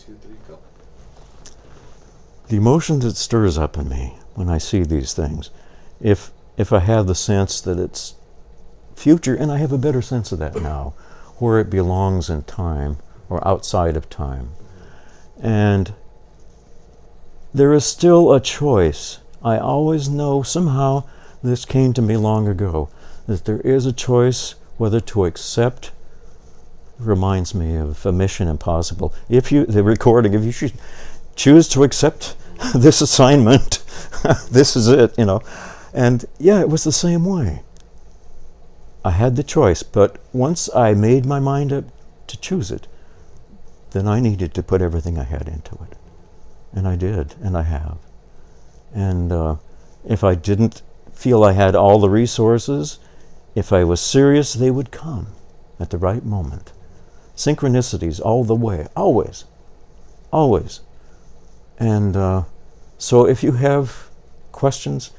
2, 3, go. The emotion that stirs up in me when I see these things, if I have the sense that it's future, and I have a better sense of that now, where it belongs in time or outside of time. And there is still a choice. I always know, somehow this came to me long ago, that there is a choice whether to accept. Reminds me of a Mission Impossible. The recording, if you should choose to accept this assignment, this is it, And yeah, it was the same way. I had the choice, but once I made my mind up to choose it, then I needed to put everything I had into it. And I did, and I have. And if I didn't feel I had all the resources, if I was serious, they would come at the right moment. Synchronicities all the way, always, always. And so if you have questions,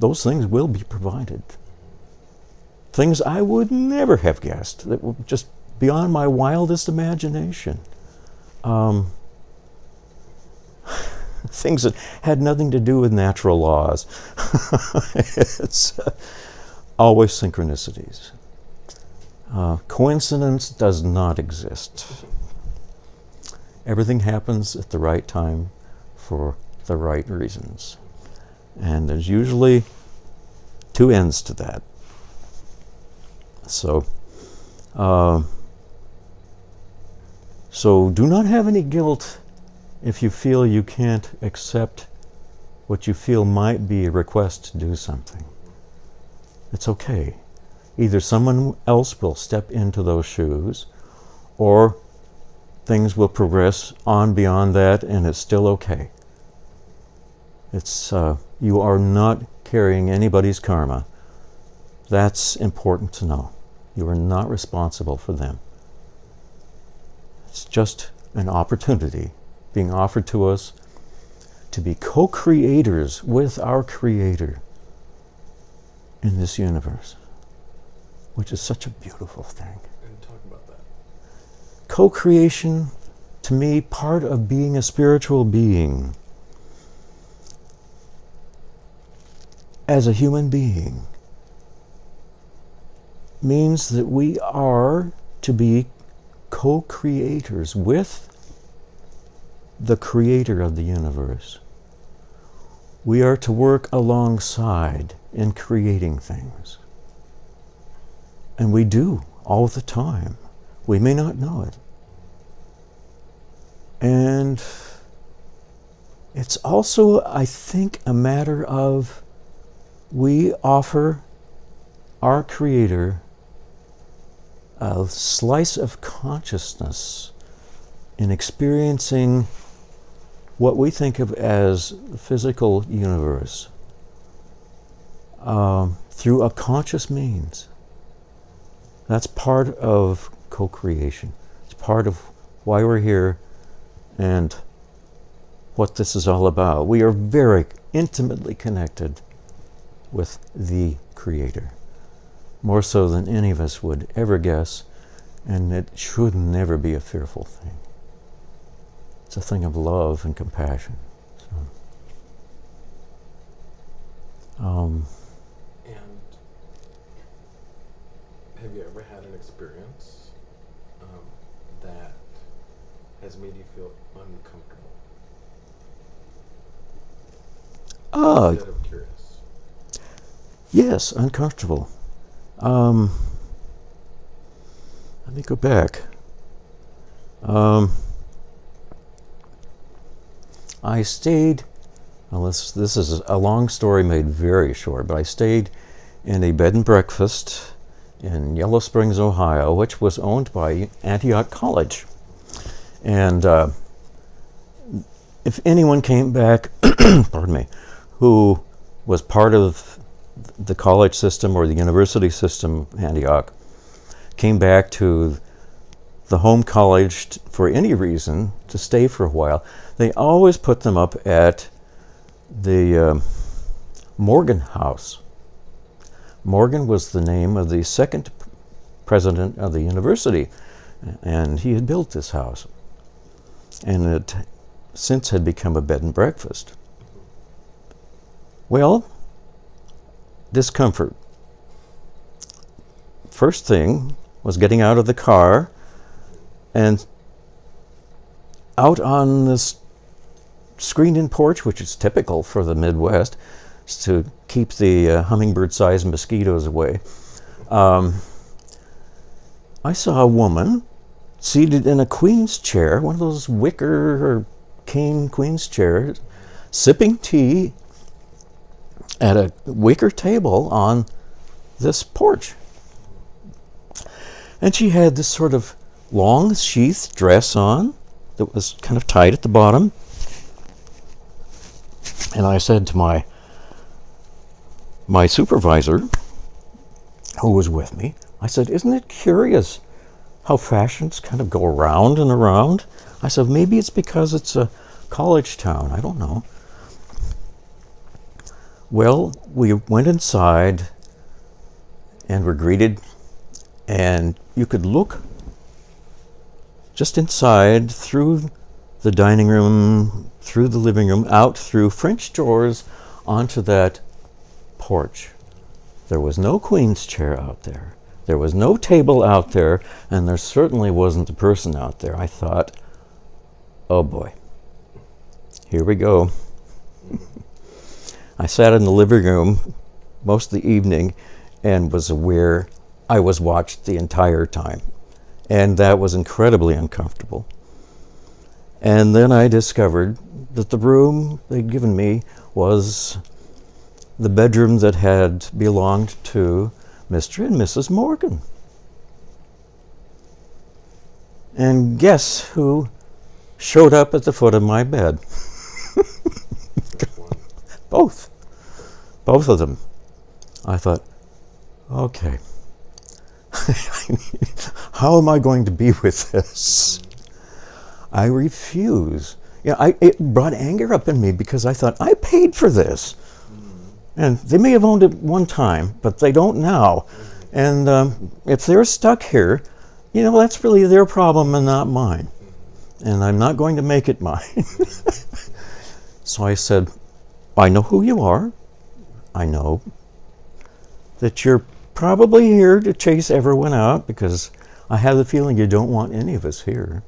those things will be provided. Things I would never have guessed, that were just beyond my wildest imagination. Things that had nothing to do with natural laws. It's always synchronicities. Coincidence does not exist. Everything happens at the right time for the right reasons. And there's usually two ends to that. So do not have any guilt if you feel you can't accept what you feel might be a request to do something. It's okay. Either someone else will step into those shoes, or things will progress on beyond that, and it's still okay. It's you are not carrying anybody's karma. That's important to know. You are not responsible for them. It's just an opportunity being offered to us to be co-creators with our Creator in this universe, which is such a beautiful thing. And talk about that. Co-creation, to me, part of being a spiritual being. As a human being, means that we are to be co-creators with the Creator of the universe. We are to work alongside in creating things. And we do all the time. We may not know it. And it's also, I think, a matter of we offer our Creator a slice of consciousness in experiencing what we think of as the physical universe through a conscious means. That's part of co-creation. It's part of why we're here and what this is all about. We are very intimately connected with the Creator, more so than any of us would ever guess, and it should never be a fearful thing. It's a thing of love and compassion. And have you ever had an experience that has made you feel uncomfortable? Instead of curious. Yes, uncomfortable. Let me go back. I stayed, well, this is a long story made very short, but I stayed in a bed and breakfast in Yellow Springs, Ohio, which was owned by Antioch College. And if anyone came back, pardon me, who was part of the college system or the university system, Antioch, came back to the home college for any reason to stay for a while, they always put them up at the Morgan House. Morgan was the name of the second president of the university, and he had built this house. and it since had become a bed and breakfast. Well, discomfort. First thing was getting out of the car and out on this screened-in porch, which is typical for the Midwest, to keep the hummingbird-sized mosquitoes away. I saw a woman seated in a queen's chair, one of those wicker or cane queen's chairs, sipping tea at a wicker table on this porch. And she had this sort of long sheath dress on that was kind of tight at the bottom. And I said to my supervisor, who was with me, I said, "Isn't it curious how fashions kind of go around and around?" I said, "Maybe it's because it's a college town. I don't know." Well, we went inside and were greeted, and you could look just inside through the dining room, through the living room, out through French doors onto that porch. There was no queen's chair out there. There was no table out there, and there certainly wasn't a person out there. I thought, oh boy, here we go. I sat in the living room most of the evening and was aware I was watched the entire time. And that was incredibly uncomfortable. And then I discovered that the room they'd given me was the bedroom that had belonged to Mr. and Mrs. Morgan. And guess who showed up at the foot of my bed? Both of them. I thought, okay, how am I going to be with this? I refuse. It brought anger up in me because I thought, I paid for this. And they may have owned it one time, but they don't now. And if they're stuck here, that's really their problem and not mine. And I'm not going to make it mine. So I said, I know who you are. I know that you're probably here to chase everyone out because I have the feeling you don't want any of us here.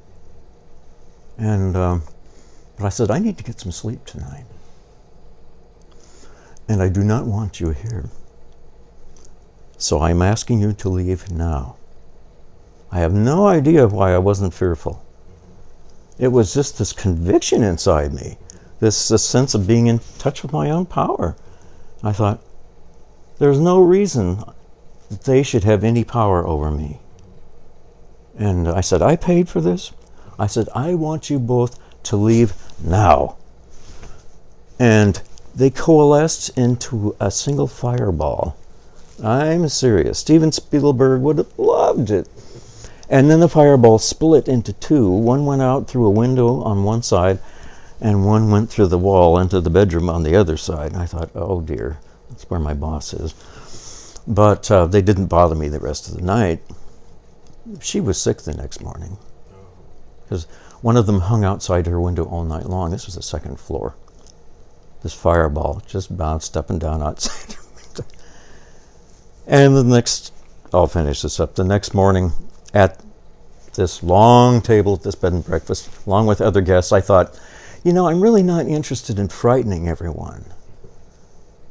And but I said, I need to get some sleep tonight. And I do not want you here. So I'm asking you to leave now. I have no idea why I wasn't fearful. It was just this conviction inside me, this sense of being in touch with my own power. I thought, there's no reason that they should have any power over me. And I said, I paid for this. I said, I want you both to leave now. And they coalesced into a single fireball. I'm serious. Steven Spielberg would have loved it. And then the fireball split into two. One went out through a window on one side, and one went through the wall into the bedroom on the other side. And I thought, oh dear, that's where my boss is. But they didn't bother me the rest of the night. She was sick the next morning, because one of them hung outside her window all night long. This was the second floor. This fireball just bounced up and down outside her window. And I'll finish this up. The next morning at this long table at this bed and breakfast, along with other guests, I thought, I'm really not interested in frightening everyone.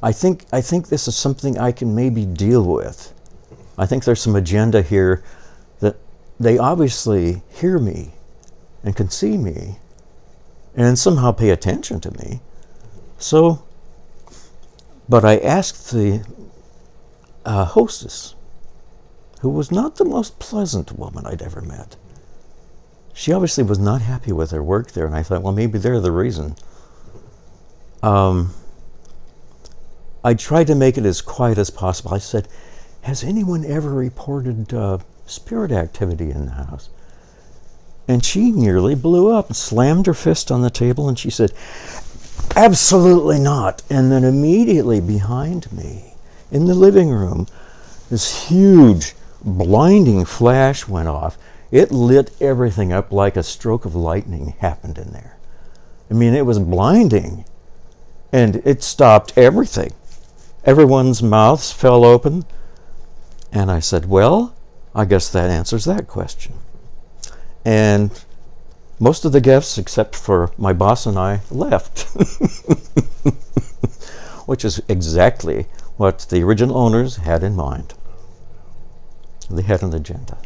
I think this is something I can maybe deal with. I think there's some agenda here that they obviously hear me and can see me and somehow pay attention to me. So, but I asked the hostess, who was not the most pleasant woman I'd ever met. She obviously was not happy with her work there, and I thought, well, maybe they're the reason. I tried to make it as quiet as possible. I said, has anyone ever reported spirit activity in the house? And she nearly blew up and slammed her fist on the table, and she said, absolutely not. And then immediately behind me, in the living room, this huge, blinding flash went off, It lit everything up like a stroke of lightning happened in there. I mean, it was blinding. And it stopped everything. Everyone's mouths fell open. And I said, well, I guess that answers that question. And most of the guests, except for my boss and I, left. Which is exactly what the original owners had in mind. They had an agenda.